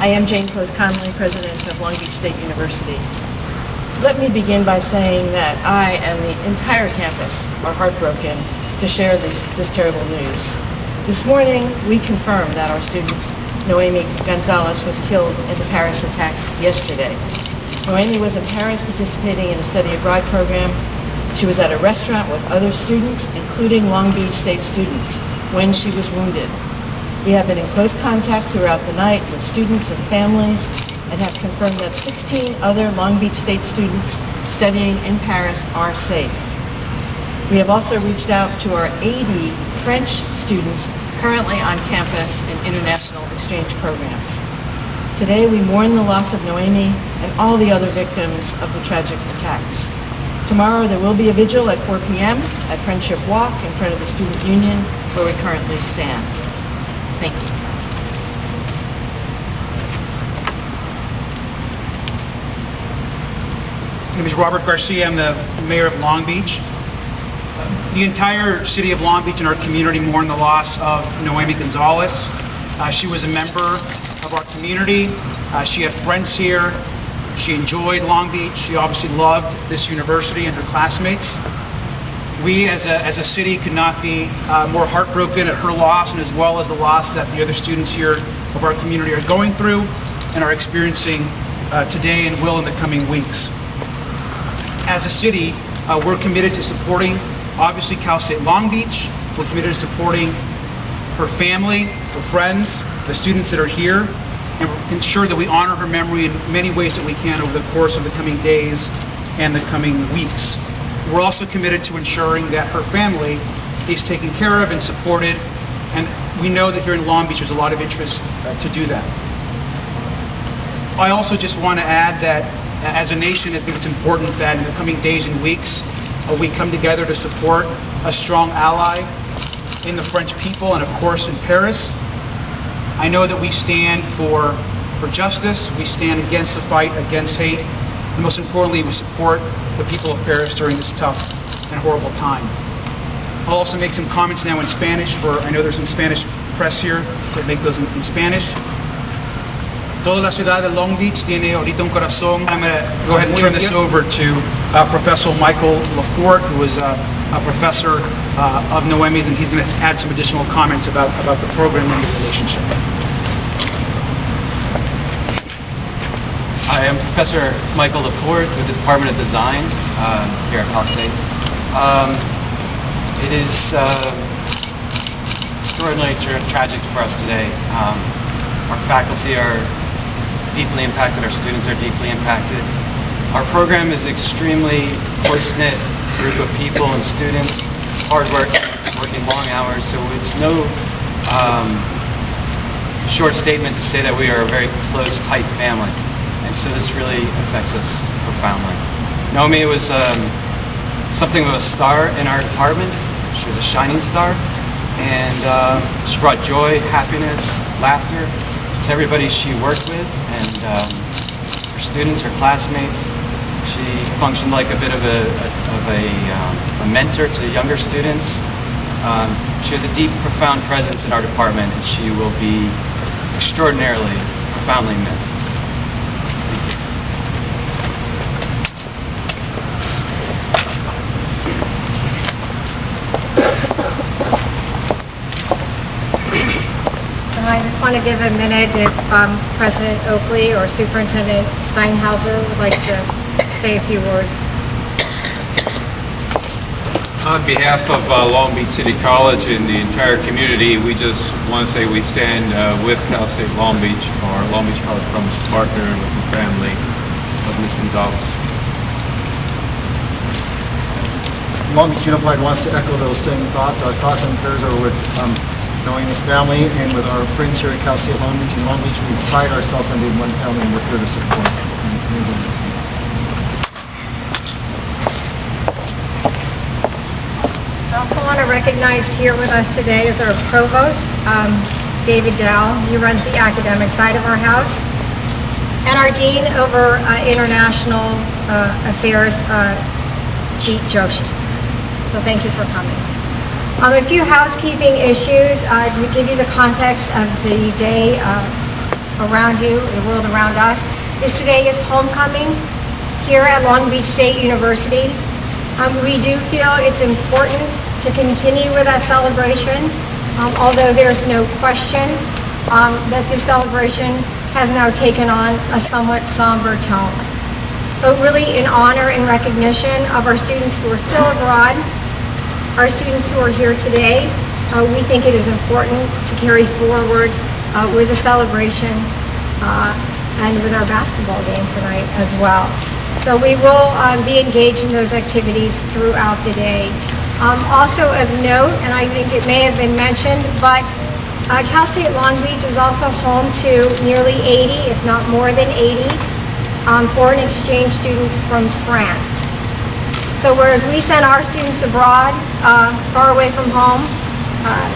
I am Jane Close-Conley, President of Long Beach State University. Let me begin by saying that I and the entire campus are heartbroken to share this terrible news. This morning, we confirmed that our student, Nohemi Gonzalez, was killed in the Paris attacks yesterday. Nohemi was in Paris participating in a study abroad program. She was at a restaurant with other students, including Long Beach State students, when she was wounded. We have been in close contact throughout the night with students and families and have confirmed that 16 other Long Beach State students studying in Paris are safe. We have also reached out to our 80 French students currently on campus in international exchange programs. Today we mourn the loss of Nohemi and all the other victims of the tragic attacks. Tomorrow there will be a vigil at 4 p.m. at Friendship Walk in front of the Student Union where we currently stand. Thank you. My name is Robert Garcia. I'm the mayor of Long Beach. The entire city of Long Beach and our community mourn the loss of Nohemi Gonzalez. She was a member of our community. She had friends here. She enjoyed Long Beach. She obviously loved this university and her classmates. We as a city could not be more heartbroken at her loss, and as well as the loss that the other students here of our community are going through and are experiencing today and will in the coming weeks. As a city, we're committed to supporting, obviously, Cal State Long Beach. We're committed to supporting her family, her friends, the students that are here, and ensure that we honor her memory in many ways that we can over the course of the coming days and the coming weeks. We're also committed to ensuring that her family is taken care of and supported, and we know that here in Long Beach there's a lot of interest to do that. I also just want to add that as a nation, I think it's important that in the coming days and weeks we come together to support a strong ally in the French people and of course in Paris. I know that we stand for justice, we stand against the fight against hate, and most importantly we support the people of Paris during this tough and horrible time. I'll also make some comments now in Spanish, I know there's some Spanish press here that make those in Spanish. Toda la ciudad de Long Beach tiene ahorita un corazón. I'm going to go ahead and turn this over to Professor Michael Laforte, who is a professor of Nohemi's, and he's going to add some additional comments about the program and the relationship. I am Professor Michael Laforte with the Department of Design here at Cal State. It is extraordinarily tragic for us today. Our faculty are deeply impacted, our students are deeply impacted. Our program is extremely close-knit group of people and students, hard work, working long hours, so it's no short statement to say that we are a very close, tight family. And so this really affects us profoundly. Nohemi was something of a star in our department. She was a shining star, and she brought joy, happiness, laughter to everybody she worked with, and her students, her classmates. She functioned like a bit of a mentor to younger students. She has a deep, profound presence in our department, and she will be extraordinarily, profoundly missed. I just want to give a minute if President Oakley or Superintendent Steinhauser would like to say a few words. On behalf of Long Beach City College and the entire community, we just want to say we stand with Cal State Long Beach, our Long Beach College Promise partner, and with the family of Ms. Gonzalez. Long Beach Unified wants to echo those same thoughts. Our thoughts and prayers are with knowing this family and with our friends here at Cal State Long Beach. In Long Beach, we pride ourselves on being one family, and we're here to support. I also want to recognize here with us today is our provost, David Dow. He runs the academic side of our house. And our dean over international affairs, Jeet Joshi. So thank you for coming. A few housekeeping issues to give you the context of the day. around you, the world around us, is today is homecoming here at Long Beach State University. We do feel it's important to continue with that celebration, although there's no question that this celebration has now taken on a somewhat somber tone. But really in honor and recognition of our students who are still abroad, our students who are here today, we think it is important to carry forward with the celebration and with our basketball game tonight as well. So we will be engaged in those activities throughout the day. Also of note, and I think it may have been mentioned, but Cal State Long Beach is also home to nearly 80, if not more than 80, foreign exchange students from France. So whereas we send our students abroad, far away from home,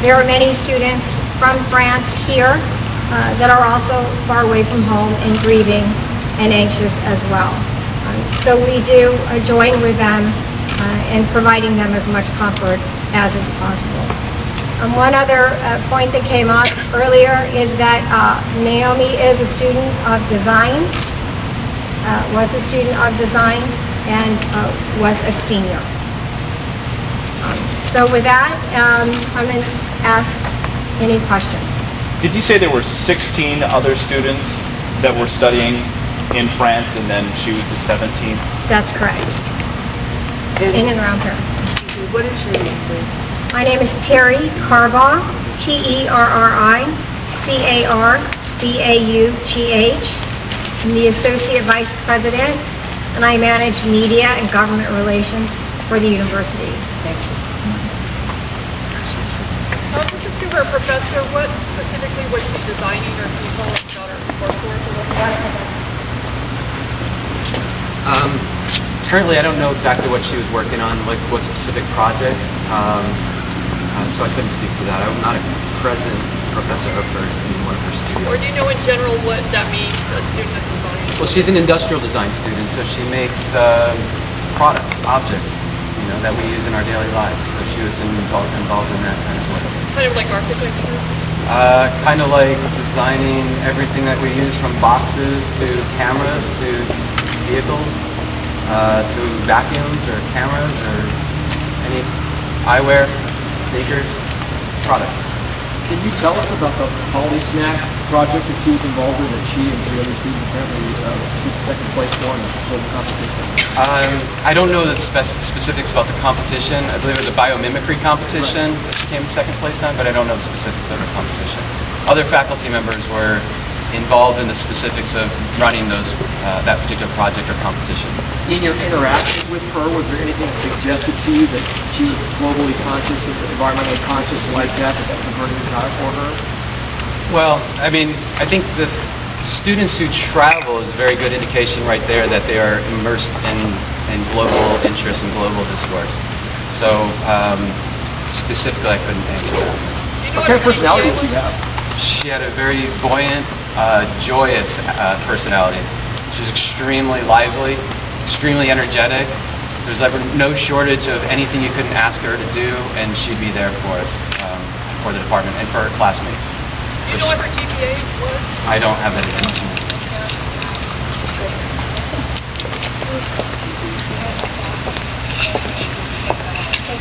there are many students from France here that are also far away from home and grieving and anxious as well. So we do join with them in providing them as much comfort as is possible. One other point that came up earlier is that Nohemi is a student of design, was a student of design, and was a senior. So with that, I'm going to ask any questions. Did you say there were 16 other students that were studying in France and then she was the 17th? That's correct. In and around her. What is your name, please? My name is Terry Carbaugh, Terry Carbaughh. I'm the Associate Vice President, and I manage media and government relations for the university. Thank you. This is to her professor. What specifically was she designing or people about her work for? Currently, I don't know exactly what she was working on, like what specific projects, so I couldn't speak to that. I'm not a present professor of hers in one of her studios. Or do you know in general what that means, a student of design? Well, she's an industrial design student, so she makes products, objects, that we use in our daily lives. So she was involved in that kind of work. Kind of like architecture? Kind of like designing everything that we use, from boxes to cameras to vehicles, to vacuums or cameras or any eyewear, sneakers, products. Can you tell us about the Poly-Snack project that she was involved in, that she and three other students apparently took second place for in the CSULB competition? I don't know the specifics about the competition. I believe it was a biomimicry competition that she came second place on, but I don't know the specifics of the competition. Other faculty members were involved in the specifics of running that particular project or competition. In your interactions with her, was there anything that suggested to you that she was globally conscious, environmentally conscious like that was a desire for her? Well, I think the students who travel is a very good indication right there that they are immersed in global interest and global discourse. So specifically, I couldn't answer that. What kind of personality did she have? She had a very buoyant, joyous personality. She was extremely lively, extremely energetic. There's ever no shortage of anything you couldn't ask her to do, and she'd be there for us, for the department, and for her classmates. Do you know what her GPA was? I don't have that information.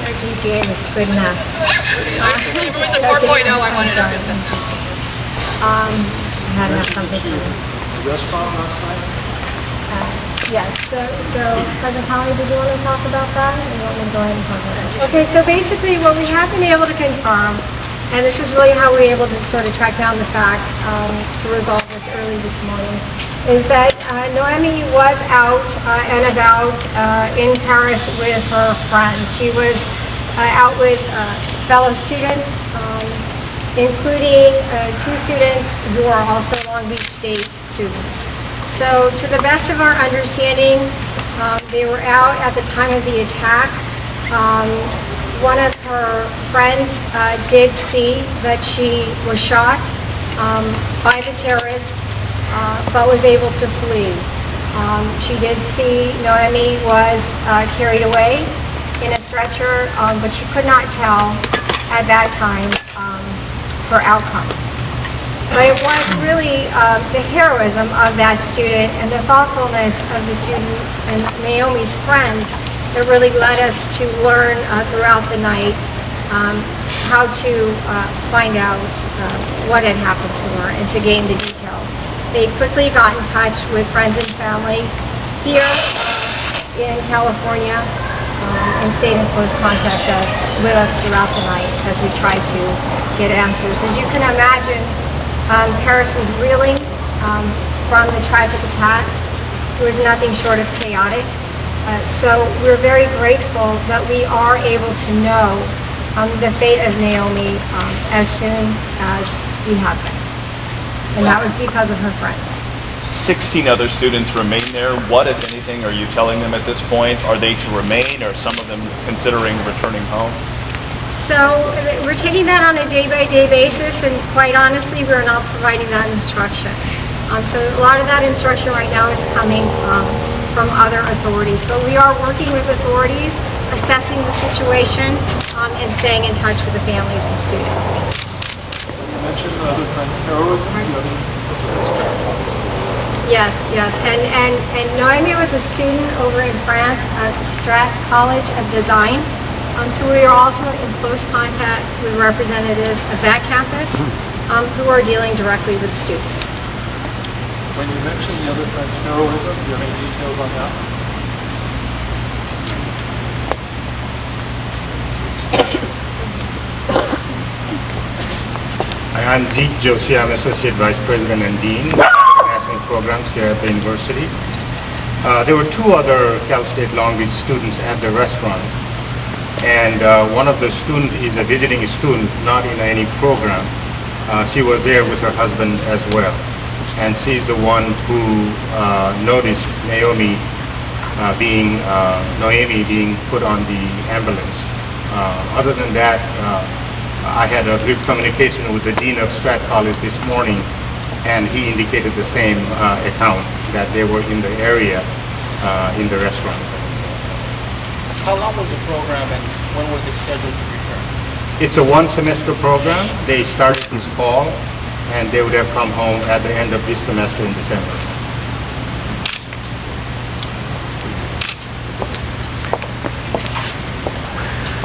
Her GPA was good enough. If it was a 4.0, I wanted to get that. I had enough something for me. Restaurant last night? Yes, so President Holly, did you want to talk about that? Or you want me to go ahead and talk about it? Okay, so basically what we have been able to confirm, and this is really how we were able to sort of track down the facts to resolve this early this morning, is that Nohemi was out and about in Paris with her friends. She was out with fellow students, including two students who are also Long Beach State students. So to the best of our understanding, they were out at the time of the attack. One of her friends did see that she was shot by the terrorist, but was able to flee. She did see Nohemi was carried away in a stretcher, but she could not tell at that time her outcome. But it was really the heroism of that student and the thoughtfulness of the student and Naomi's friends that really led us to learn throughout the night how to find out what had happened to her and to gain the details. They quickly got in touch with friends and family here in California and stayed in close contact with us throughout the night as we tried to get answers. As you can imagine, Paris was reeling from the tragic attack. It was nothing short of chaotic. So we're very grateful that we are able to know the fate of Naomi as soon as we have been. And that was because of her friends. 16 other students remain there. What, if anything, are you telling them at this point? Are they to remain, or some of them considering returning home? So we're taking that on a day-by-day basis, and quite honestly, we're not providing that instruction. So a lot of that instruction right now is coming from other authorities. But we are working with authorities, assessing the situation, and staying in touch with the families and students. You mentioned other kinds of terrorism. Do you have any Yes. And Nohemi was a student over in France at Strat College of Design. So we are also in close contact with representatives of that campus who are dealing directly with students. When you mentioned the other kinds of terrorism, do you have any details on that? I'm Zeke Joshi. I'm Associate Vice President and Dean of International Programs here at the university. There were two other Cal State Long Beach students at the restaurant, and one of the students is a visiting student, not in any program. She was there with her husband as well, and she's the one who noticed Nohemi being put on the ambulance. Other than that, I had a good communication with the Dean of Strat College this morning, and he indicated the same account, that they were in the area in the restaurant. How long was the program and when were they scheduled to return? It's a one-semester program. They started this fall, and they would have come home at the end of this semester in December.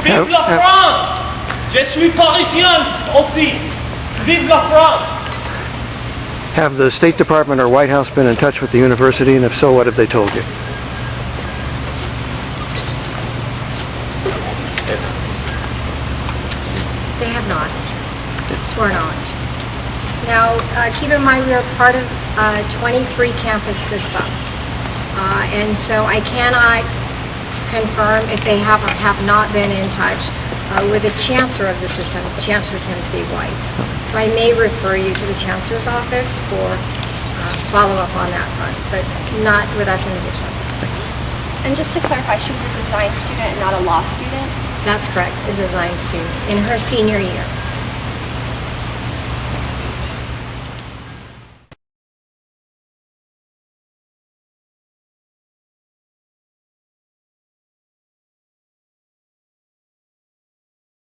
Vive la France! Je suis parisien aussi! Vive la France! Have the State Department or White House been in touch with the university, and if so, what have they told you? They have not, to our knowledge. Now, keep in mind we are part of a 23-campus system, and so I cannot confirm if they have or have not been in touch with the chancellor of the system, Chancellor Timothy White. So I may refer you to the chancellor's office for follow-up on that front, but not with us in addition. And just to clarify, she was a design student and not a law student? That's correct, a design student in her senior year.